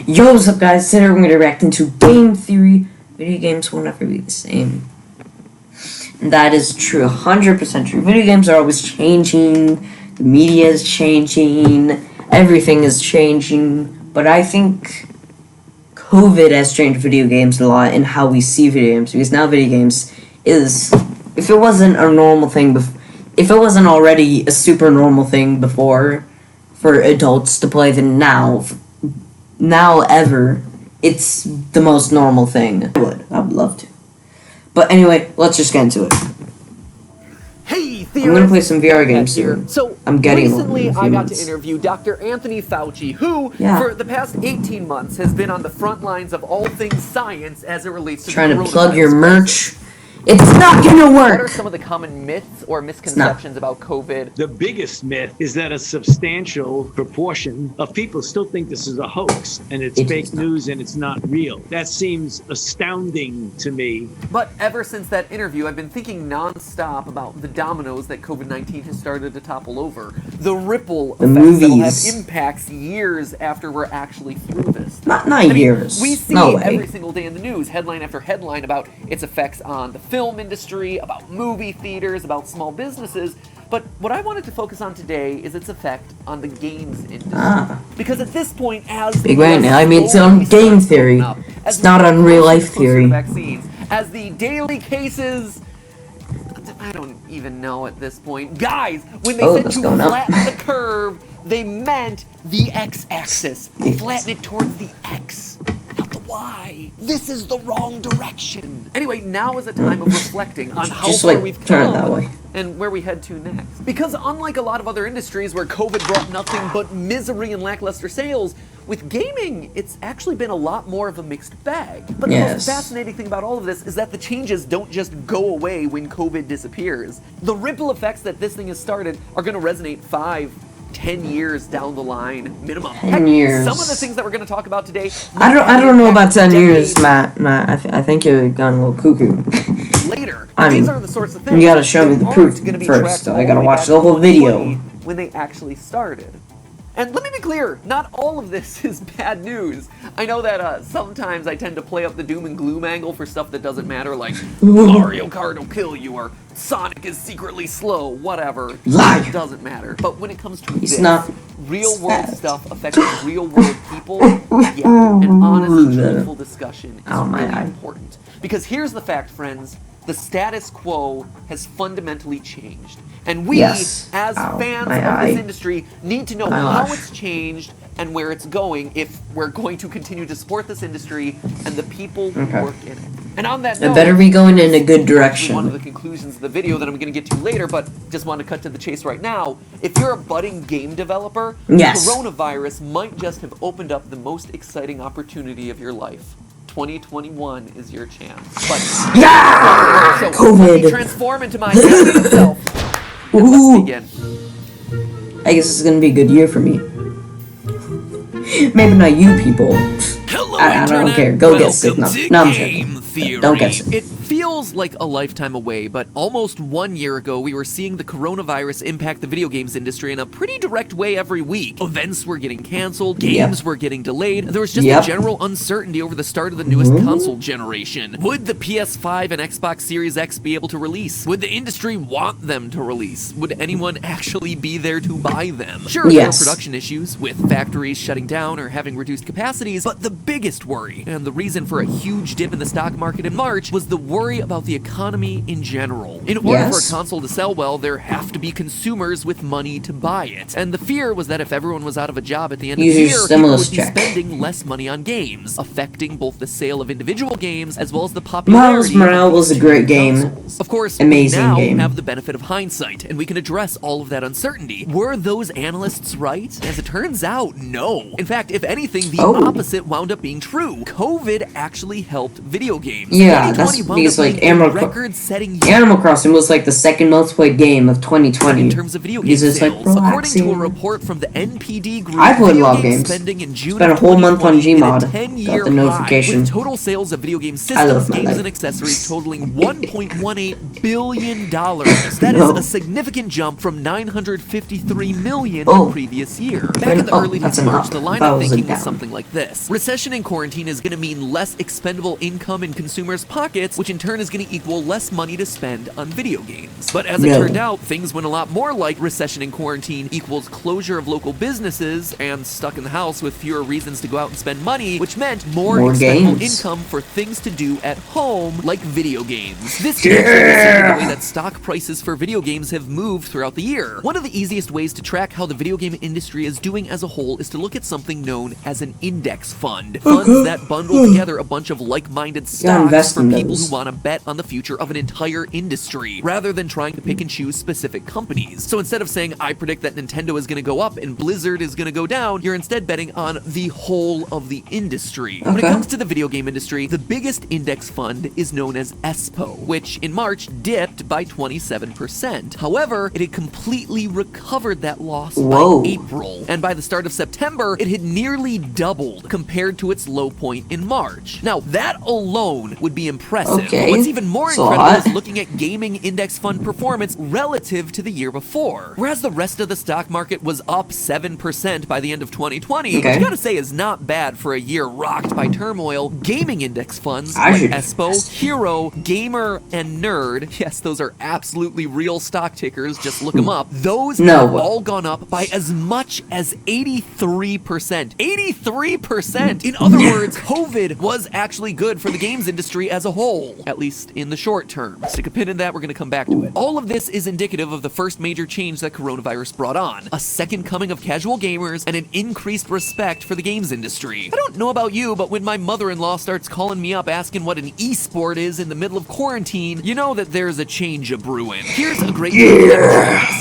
Yo, what's up guys, today we're going to react into Game Theory. Video games will never be the same. And that is true, 100% true. Video games are always changing, the media is changing, everything is changing. But I think COVID has changed video games a lot in how we see video games. Because now video games is, if it wasn't a normal thing, if it wasn't already a super normal thing before for adults to play, then now ever, it's the most normal thing. I would love to. But anyway, let's just get into it. Hey, theorists! I'm gonna play some VR games here. So, I'm getting recently I got to minutes. interview Dr. Anthony Fauci, who, for the past 18 months, has been on the front lines of all things science as it relates to Trying the to plug your coronavirus. merch. It's not gonna What are work! some of the common myths or misconceptions about COVID? The biggest myth is that a substantial proportion of people still think this is a hoax and it's fake news and it's not real. That seems astounding to me. But ever since that interview, I've been thinking non-stop about the dominoes that COVID-19 has started to topple over. The ripple effects that will have impacts years after we're actually through this. Not years. We see every single day in the news, headline after headline, about its effects on the film industry, about movie theaters, about small businesses. But what I wanted to focus on today is its effect on the games industry. Because at this point, as Big right now, I mean, it's on game theory. It's not on real life theory. Vaccines, as the daily cases, I don't even know at this point. Guys, when they said to flatten the curve, they meant the x-axis. Flatten it towards the x, not the y. This is the wrong direction. Anyway, now is a time of reflecting on how far we've come and where we head to next. Because unlike a lot of other industries where COVID brought nothing but misery and lackluster sales, with gaming, it's actually been a lot more of a mixed bag. But the most fascinating thing about all of this is that the changes don't just go away when COVID disappears. The ripple effects that this thing has started are going to resonate 5-10 years down the line, minimum. 10 years. Some of the things that we're going to talk about today. I don't know about 10 years, Matt. I think you're gone a little cuckoo. Later, I mean, these are the sorts of things you gotta show me the proof first. I gotta watch the whole video. When they actually started. And let me be clear, not all of this is bad news. I know that sometimes I tend to play up the doom and gloom angle for stuff that doesn't matter, like Mario Kart will kill you, or Sonic is secretly slow, whatever. It doesn't matter. But when it comes to real world stuff affecting real world people, an honest, truthful discussion is really important. Because here's the fact, friends. The status quo has fundamentally changed. And we, as fans of this industry, need to know how it's changed and where it's going if we're going to continue to support this industry and the people who work in it. And on that note, it better be going in a good direction. One of the conclusions of the video that I'm going to get to later, but just want to cut to the chase right now. If you're a budding game developer, coronavirus might just have opened up the most exciting opportunity of your life. 2021 is your chance. But so COVID. Let me transform into my self. Let's begin. I guess it's gonna be a good year for me. Maybe not you people. Hello, I don't care. Go get sick. No, I'm joking. Don't get sick. It feels like a lifetime away, but almost 1 year ago, we were seeing the coronavirus impact the video games industry in a pretty direct way every week. Events were getting canceled, games were getting delayed, there was just a general uncertainty over the start of the newest console generation. Would the PS5 and Xbox Series X be able to release? Would the industry want them to release? Would anyone actually be there to buy them? Sure, there were production issues, with factories shutting down or having reduced capacities, but the biggest worry, and the reason for a huge dip in the stock market in March, was the worry about the economy in general. In order for a console to sell well, there have to be consumers with money to buy it. And the fear was that if everyone was out of a job at the end of the year, people would be spending less money on games, affecting both the sale of individual games as well as the popularity Miles Morales was a great game. Of course, amazing we game. now have the benefit of hindsight, and we can address all of that uncertainty. Were those analysts right? As it turns out, no. In fact, if anything, the opposite wound up being true. COVID actually helped video games. games. Yeah, 2020 that's wound because up like being a Animal record-setting year Animal Crossing was like the second most played game of 2020. in terms of video game because it's like sales. According to a relaxing. report from the NPD Group, I played a video lot of game games. spending in June Spent a of whole month on 2020 Gmod. hit a 10-year Got the high, notification. with total sales of video game I love systems, my games, life. and accessories totaling $1.18 billion. That No. is a significant jump from $953 million Oh. the previous year. Back in the Oh, early that's days of March, enough. the line That of was a thinking was down. something like this. Recession and quarantine is going to mean less expendable income in consumers' pockets, which in turn is going to equal less money to spend on video games. But as it No. turned out, things went a lot more like recession and quarantine equals closure of local businesses and stuck in the house with fewer reasons to go out and spend money, which meant more expendable games. income for things to do at home, like video games. This can the way that stock prices for video games have moved throughout the year. One of the easiest ways to track how the video game industry is doing as a whole is to look at something known as an index fund. Funds that bundle together a bunch of like-minded stocks invest for in people those. who want to bet on the future of an entire industry, rather than trying to pick and choose specific companies. So instead of saying, I predict that Nintendo is going to go up and Blizzard is going to go down, you're instead betting on the whole of the industry. When it Okay. comes to the video game industry, the biggest index fund is known as ESPO, which in March dipped by 27%. However, it had completely recovered that loss Whoa. by April, and by the start of September, it had nearly doubled compared to its low point in March. Now, that alone would be impressive, Okay. but what's even more That's a incredible lot. is looking at gaming index fund performance relative to the year before. Whereas the rest of the stock market was up 7% by the end of 2020, Okay. which you gotta say is not bad for a year rocked by turmoil, gaming index funds I like should ESPO, invest. Hero, Gamer, and Nerd, yes, those are absolutely real stock tickers, just look them up, those No. have all gone up by as much as 83%. 83%! In other words, COVID was actually good for the games industry as a whole, at least in the short term. Stick a pin in that, we're gonna come back to it. All of this is indicative of the first major change that coronavirus brought on, a second coming of casual gamers and an increased respect for the games industry. I don't know about you, but when my mother-in-law starts calling me up asking what an e-sport is in the middle of quarantine, you know that there's a change a brewing. Here's a great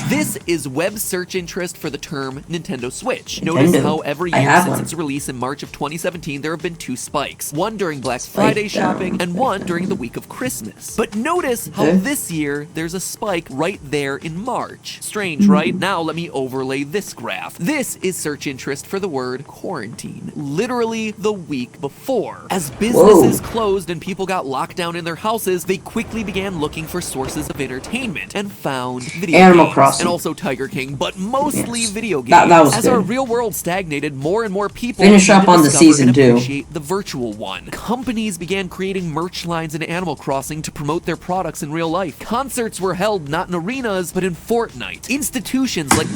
This is web search interest for the term Nintendo Switch. Notice Nintendo. how every I year have since one. its release in March of 2017, there have been two spikes. One during Black Friday down, shopping, and spike one down. during the week of Christmas. But notice how Okay. this year, there's a spike right there in March. Strange, right? Now let me overlay this graph. This is search interest for the word quarantine. Literally the week before. As businesses closed and people got locked down in their houses, they quickly began looking for sources of entertainment and found video Animal games. Crossing. And also Tiger King, but mostly Yes. video games. That was As good. our real world stagnated, more and more people Finish began up to on the discover season and 2. appreciate the virtual one. Companies began creating merch lines in Animal Crossing to promote their products in real life. Concerts were held not in arenas, but in Fortnite. Institutions like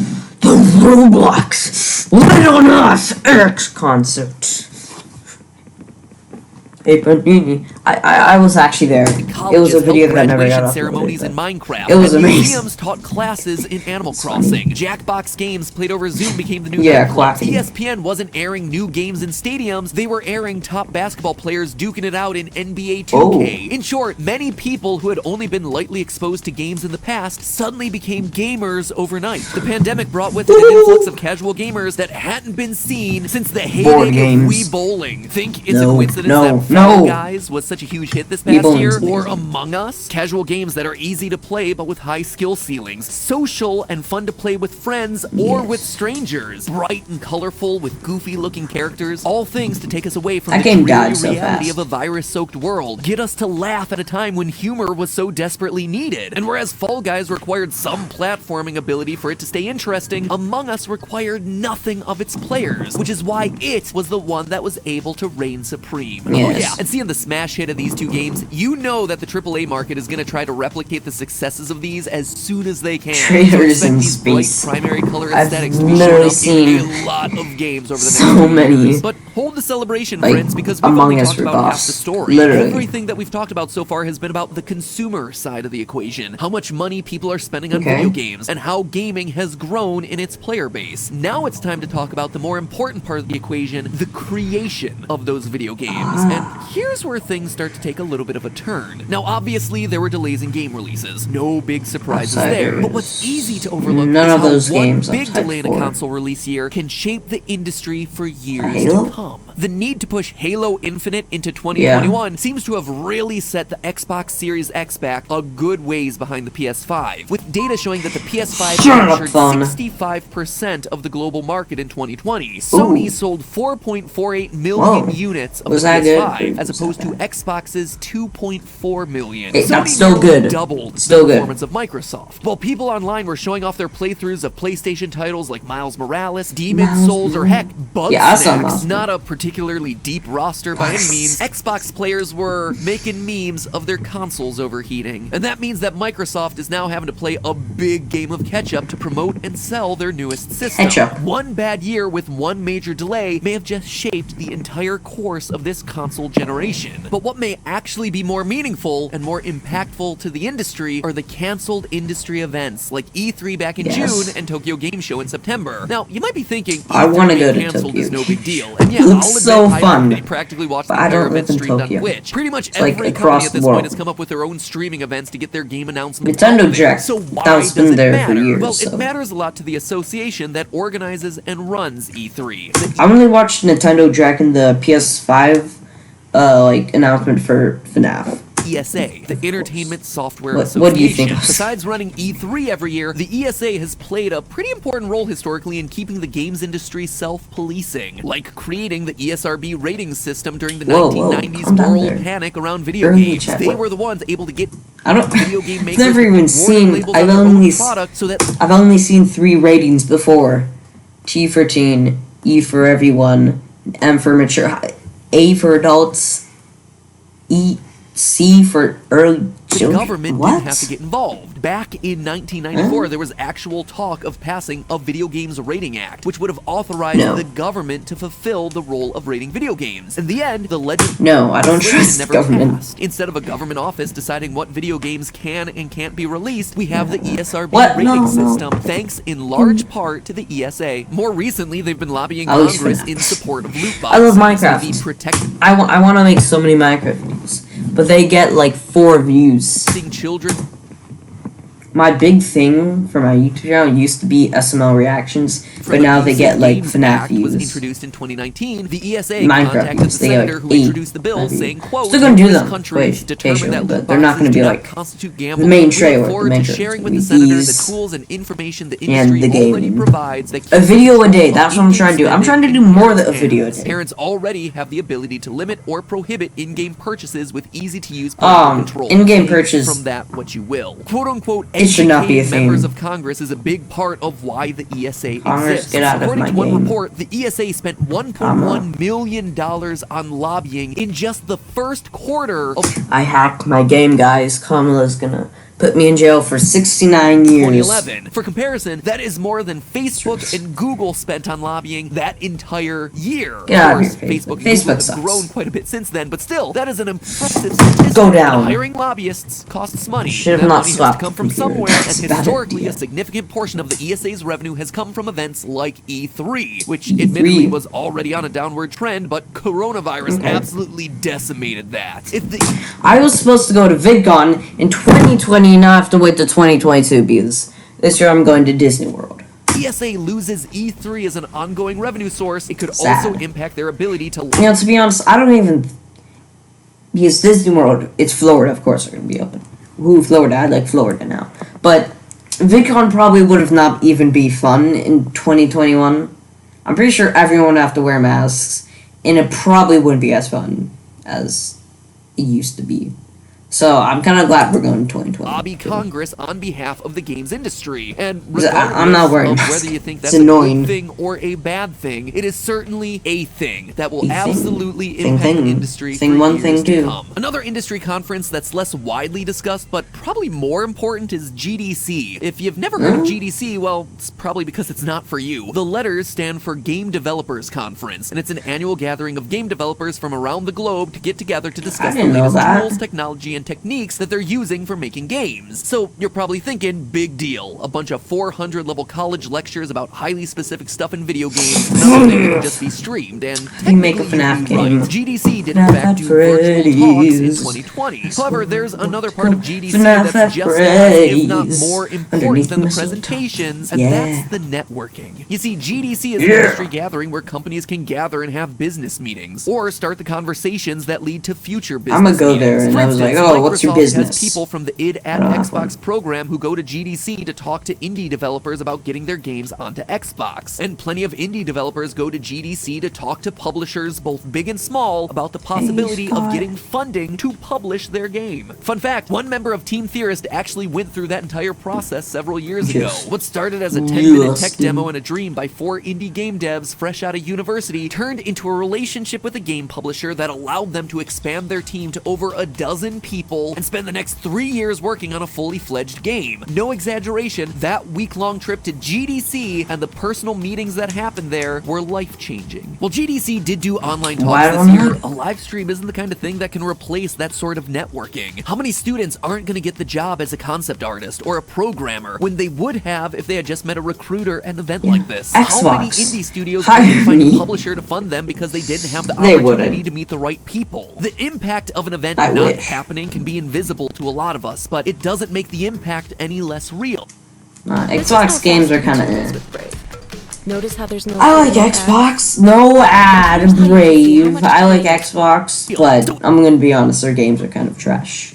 The Roblox Light on Us X concert. Hey, Panini. I was actually there. It was a colleges video held that never got graduation uploaded. ceremonies but in Minecraft. It was and amazing. Museums taught classes in Animal Crossing. Jackbox games played over Zoom became the new Yeah, nightclubs. clapping. ESPN wasn't airing new games in stadiums. They were airing top basketball players duking it out in NBA 2K. In short, many people who had only been lightly exposed to games in the past suddenly became gamers overnight. The pandemic brought with it an influx of casual gamers that hadn't been seen since the heyday games. of Wii Bowling. Think it's a No, coincidence no, that Fall no. Guys was such a huge hit this Wii past bowling's year, amazing. or Among Us, casual games that are easy to play but with high skill ceilings, social and fun to play with friends or with strangers, bright and colorful with goofy looking characters, all things to take us away from That the game dreary died so reality fast. of a virus-soaked world, get us to laugh at a time when humor was so desperately needed. And whereas Fall Guys required some platforming ability for it to stay interesting, Among Us required nothing of its players, which is why it was the one that was able to reign supreme. Oh Yes. yeah, and seeing the smash hit of these two games, you know that the AAA market is going to try to replicate the successes of these as soon as they can. Trailers So expect in these bright space. primary color I've aesthetics to be literally showing up in seen a lot of games over the next so few many, years. But hold the celebration, like, friends, because we've Among only Us talked about half ripoffs. the story. Literally. Everything that we've talked about so far has been about the consumer side of the equation, how much money people are spending on Okay. video games, and how gaming has grown in its player base. Now it's time to talk about the more important part of the equation, the creation of those video games. And here's where things start to take a little bit of a turn. Now, obviously, there were delays in game releases. No big surprises there. But what's easy to overlook None is of how those one games big outside delay in a 4. console release year can shape the industry for years Halo? to come. come. The need to push Halo Infinite into 2021 seems to have really set the Xbox Series X back a good ways behind the PS5, with data showing that the PS5 captured 65% of the global market in 2020. Sony sold 4.48 million units of the PS5, as opposed to Xbox's 2.4 million. That's still good. Doubled still the performance of Microsoft. While people online were showing off their playthroughs of PlayStation titles like Miles Morales, Demon's Souls, or heck, Bugsnax, not a particularly deep roster by any means, Xbox players were making memes of their consoles overheating. And that means that Microsoft is now having to play a big game of catch-up to promote and sell their newest system. One bad year with one major delay may have just shaped the entire course of this console generation. But what may actually be more meaningful and more impactful to the industry are the canceled industry events like E3 back in June and Tokyo Game Show in September. Now, you might be thinking, I want to go to canceled Tokyo. is no big deal. And yeah, It I'll looks admit so I fun, already practically watched the but I entire don't event live in streamed on Tokyo. Twitch. Pretty much It's every like company across at the this point world. has come up with their own streaming events to get their game announcements. Nintendo Direct, So why that's does been it there matter? for years. Well, so. it matters a lot to the association that organizes and runs E3. I only watched Nintendo Direct in the PS5 announcement for FNAF. ESA, the Entertainment Software What do you Association. think? Besides running E3 every year, the ESA has played a pretty important role historically in keeping the games industry self-policing, like creating the ESRB rating system during the 1990s moral panic around video games. They were the ones able to get video game makers I've never even seen. I've only seen 3 ratings before: T for teen, E for everyone, M for mature, A for adults, C for early children. The government didn't have to get involved. Back in 1994, there was actual talk of passing a Video Games Rating Act, which would have authorized the government to fulfill the role of rating video games. In the end, the legislation I don't trust government. passed. Instead of a government office deciding what video games can and can't be released, we have the ESRB rating system, thanks in large part to the ESA. More recently, they've been lobbying Congress in support of loot boxes. I love Minecraft. I want to make so many Minecraft videos, but they get like 4 views. Children. My big thing for my YouTube channel used to be SML reactions, but now they get like FNAF views. Was introduced in 2019. The ESA Minecraft contacted the senator who introduced the bill, saying, "quote Still gonna do them. Countries determined that loot they're not going to be like constitute the gambling. main trailer. Forward to sharing with the senator the tools and information the industry already provides. That a video a day. That's what I'm trying to do. I'm trying to do more than a video a day. Parents already have the ability to limit or prohibit in-game purchases with easy-to-use controls. In-game purchase. From that, what you will. "Quote unquote." It should not be a thing. Members of Congress is a big part of why the ESA exists. Get out According of to my one game. report, the ESA spent $1.1 million on lobbying in just the first quarter of I hacked my game, guys. Kamala's gonna put me in jail for 69 years. 2011. For comparison, that is more than Facebook and Google spent on lobbying that entire year. Get out of course, here, Facebook and Facebook Google sucks. have grown quite a bit since then, but still, that is an impressive statistic. Go down. Hiring lobbyists costs money. Should have That not money has to slapped come from the computer. somewhere, and That's a bad historically, idea. a significant portion of the ESA's revenue has come from events like E3, which admittedly was already on a downward trend, but coronavirus absolutely decimated that. If the I was supposed to go to VidCon in 2020, now I have to wait to 2022 because this year I'm going to Disney World. ESA loses E3 as an ongoing revenue source, it could Sad. also impact their ability to... You know, to be honest, I don't even... Because Disney World, it's Florida, of course, are going to be open. Ooh, Florida, I like Florida now. But VidCon probably would have not even be fun in 2021. I'm pretty sure everyone would have to wear masks, and it probably wouldn't be as fun as it used to be. So I'm kind of glad we're going to 2020. Lobby Congress on behalf of the games industry, and I'm not wearing regardless of masks. whether you think It's that's a annoying. good thing or a bad thing, it is certainly a thing that will A thing. absolutely Thing, impact thing. the industry Thing for one, years thing to two. come. Another industry conference that's less widely discussed, but probably more important, is GDC. If you've never heard of GDC, well, it's probably because it's not for you. The letters stand for Game Developers Conference, and it's an annual gathering of game developers from around the globe to get together to discuss the didn't know latest that. tools, technology, and techniques that they're using for making games. So you're probably thinking, big deal, a bunch of 400-level college lectures about highly specific stuff in video games, none of it can just be streamed, and You make a technically FNAF you'd be right. game. GDC did in FNAF fact do virtual talks in Freddy's. 2020. However, there's another part of GDC FNAF that's just as, if not Freddy's. more important Underneath than the mistletoe. presentations, and Yeah. that's the networking. You see, GDC is an industry gathering where companies can gather and have business meetings, or start the conversations that lead to future business I'ma go meetings. there, and For I was like, instance, "Oh, what's your Microsoft business?" has people from the id at Xbox program who go to GDC to talk to indie developers about getting their games onto Xbox. And plenty of indie developers go to GDC to talk to publishers, both big and small, about the possibility of getting funding to publish their game. Fun fact, one member of Team Theorist actually went through that entire process several years ago. What started as a 10-minute tech demo and a dream by 4 indie game devs fresh out of university turned into a relationship with a game publisher that allowed them to expand their team to over a dozen people and spend the next 3 years working on a fully fledged game. No exaggeration, that week-long trip to GDC and the personal meetings that happened there were life-changing. Well, GDC did do online talks this year. A live stream isn't the kind of thing that can replace that sort of networking. How many students aren't going to get the job as a concept artist or a programmer when they would have if they had just met a recruiter at an event like this? How many Xbox. indie studios Hire couldn't find a me. publisher to fund them because they didn't have the They opportunity wouldn't. to meet the right people? The impact of an event I not wish. happening can be invisible to a lot of us, but it doesn't make the impact any less real. Xbox games are kind of. Notice how there's no. I like Xbox. No ad, Brave. I like Xbox, but I'm gonna be honest, their games are kind of trash.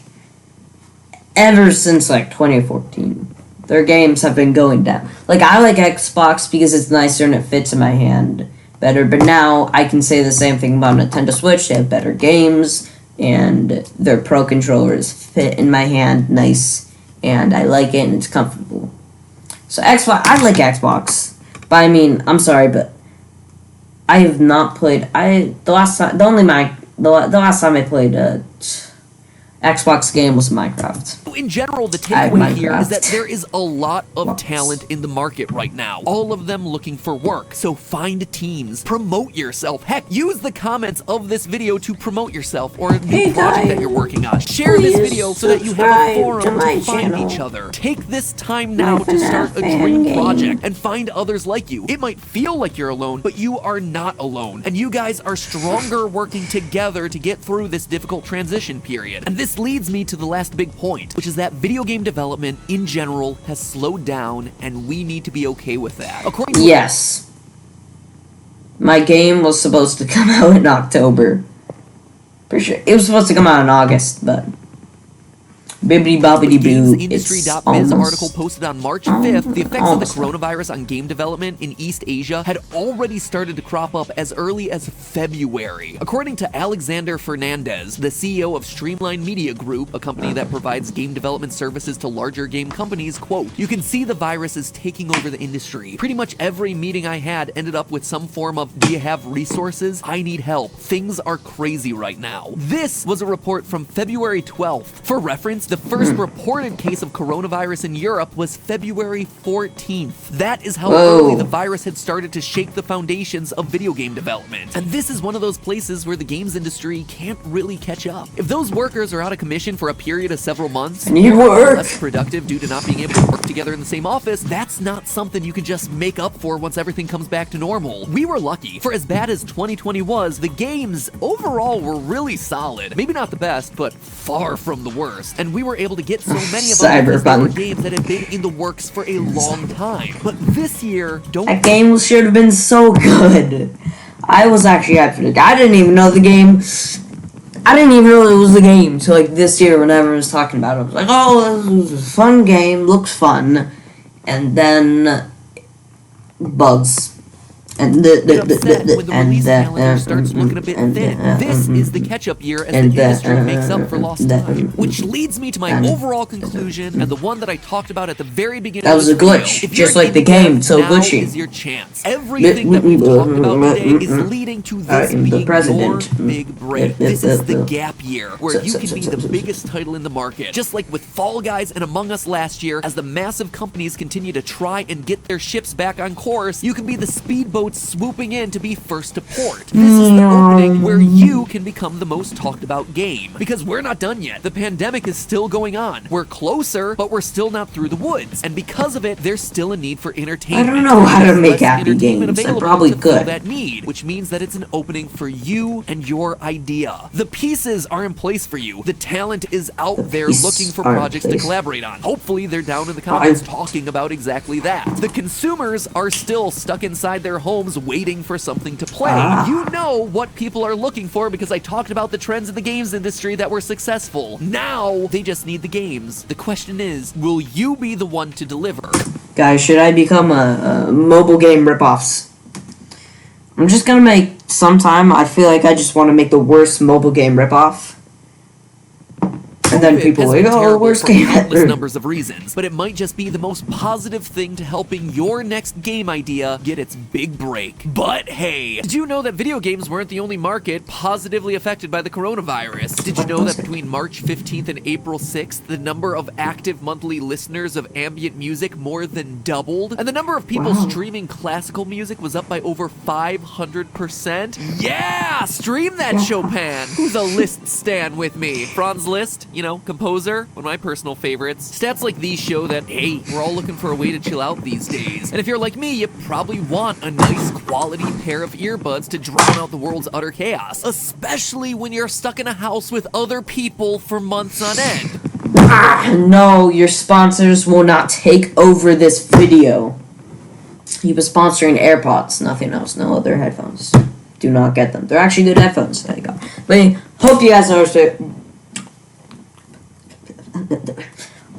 Ever since like 2014, their games have been going down. Like, I like Xbox because it's nicer and it fits in my hand better, but now I can say the same thing about Nintendo Switch. They have better games, and their Pro controllers fit in my hand nice, and I like it and it's comfortable. So Xbox, I like Xbox. But I mean, I'm sorry, but I have not played. The last time I played a Xbox game was Minecraft. In general, the I have takeaway here is Minecraft. that there is a lot of talent in the market right now. All of them looking for work. So find teams, promote yourself. Heck, use the comments of this video to promote yourself or a new Hey, project guys, that you're working on. Share this please video so that you have a subscribe forum to my to find channel. each other. Take this time now to FNAF start a fan dream game. project and find others like you. It might feel like you're alone, but you are not alone. And you guys are stronger working together to get through this difficult transition period. And this leads me to the last big point, which is that video game development in general has slowed down, and we need to be okay with that. According to Yes. My game was supposed to come out in October. Pretty sure it was supposed to come out in August, but bibbidi bobbidi boo. It's GamesIndustry.biz almost. article posted on March 5th, the effects of the almost. coronavirus on game development in East Asia had already started to crop up as early as February. According to Alexander Fernandez, the CEO of Streamline Media Group, a company that provides game development services to larger game companies, quote, "You can see the virus is taking over the industry. Pretty much every meeting I had ended up with some form of, do you have resources? I need help. Things are crazy right now." This was a report from February 12th. For reference, the first reported case of coronavirus in Europe was February 14th. That is how Whoa. early the virus had started to shake the foundations of video game development. And this is one of those places where the games industry can't really catch up. If those workers are out of commission for a period of several months, I need or are work. less productive due to not being able to work together in the same office, that's not something you can just make up for once everything comes back to normal. We were lucky. For as bad as 2020 was, the games overall were really solid. Maybe not the best, but far from the worst. And we were able to get so many of them because they were Cyberpunk. games that had been in the works for a long time. But this year, don't That game should have been so good. I was actually hyped for it. I didn't even know the game. I didn't even know it was the game. So like this year, when everyone was talking about it, I was like, "Oh, this is a fun game. Looks fun." And then bugs. And get upset when the release calendar starts looking a bit thin. This is the catch-up year as the industry makes up for lost time. Which leads me to my overall conclusion, and the one that I talked about at the very beginning That of was this a glitch, video. If you're just a like the game game, dev, so now glitchy. is your chance. Everything that we've talked about today is leading to this I'm the being president. your big break. This is the gap year, where you can be the biggest title in the market. Just like with Fall Guys and Among Us last year, as the massive companies continue to try and get their ships back on course, you can be the speedboat boats swooping in to be first to port. This is the opening where you can become the most talked about game. Because we're not done yet. The pandemic is still going on. We're closer, but we're still not through the woods. And because of it, there's still a need for entertainment. I don't know how to There's make less happy entertainment games. I available probably to fill could. that need, which means that it's an opening for you and your idea. The pieces are in place for you. The talent is out there pieces looking for are in projects to place. collaborate on. Hopefully they're down in the comments talking about exactly that. The consumers are still stuck inside their homes waiting for something to play. You know what people are looking for because I talked about the trends in the games industry that were successful. Now they just need the games. The question is, will you be the one to deliver? Guys, should I become a mobile game ripoffs? I'm just gonna make sometime. I feel like I just want to make the worst mobile game ripoff. And then COVID people has like, been oh, terrible worst for game countless ever. numbers of reasons, but it might just be the most positive thing to helping your next game idea get its big break. But hey, did you know that video games weren't the only market positively affected by the coronavirus? Did you know that between March 15th and April 6th, the number of active monthly listeners of ambient music more than doubled? And the number of people streaming classical music was up by over 500%? Yeah! Stream that, Chopin! Who's a Liszt stan with me? Franz Liszt? You know, composer, one of my personal favorites. Stats like these show that, hey, we're all looking for a way to chill out these days. And if you're like me, you probably want a nice quality pair of earbuds to drown out the world's utter chaos, especially when you're stuck in a house with other people for months on end. No, your sponsors will not take over this video. He was sponsoring AirPods, nothing else, no other headphones. Do not get them. They're actually good headphones that I got. But hope you guys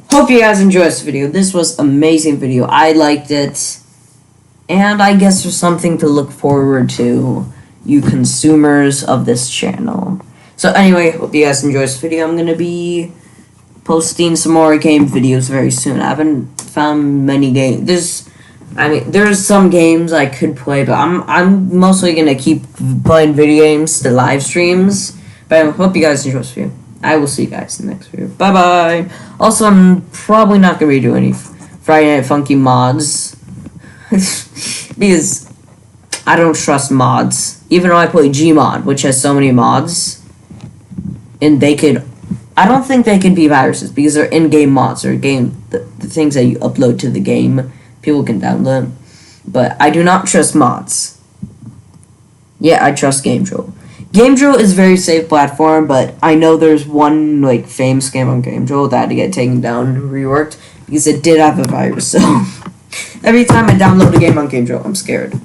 hope you guys enjoyed this video. This was amazing video. I liked it. And I guess there's something to look forward to, you consumers of this channel. So anyway, hope you guys enjoyed this video. I'm gonna be posting some more game videos very soon. I haven't found many games. There's some games I could play, but I'm mostly gonna keep playing video games, the live streams. But I hope you guys enjoyed this video. I will see you guys in the next video. Bye bye. Also, I'm probably not gonna be doing any Friday Night Funky mods because I don't trust mods. Even though I play Gmod, which has so many mods, and I don't think they can be viruses because they're in-game mods or the things that you upload to the game. People can download, but I do not trust mods. Yeah, I trust GameDrill. GameDrill is a very safe platform, but I know there's one famous game on GameDrill that had to get taken down and reworked because it did have a virus. So every time I download a game on GameDrill, I'm scared.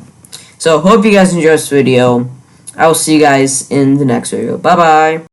So hope you guys enjoyed this video. I will see you guys in the next video. Bye bye.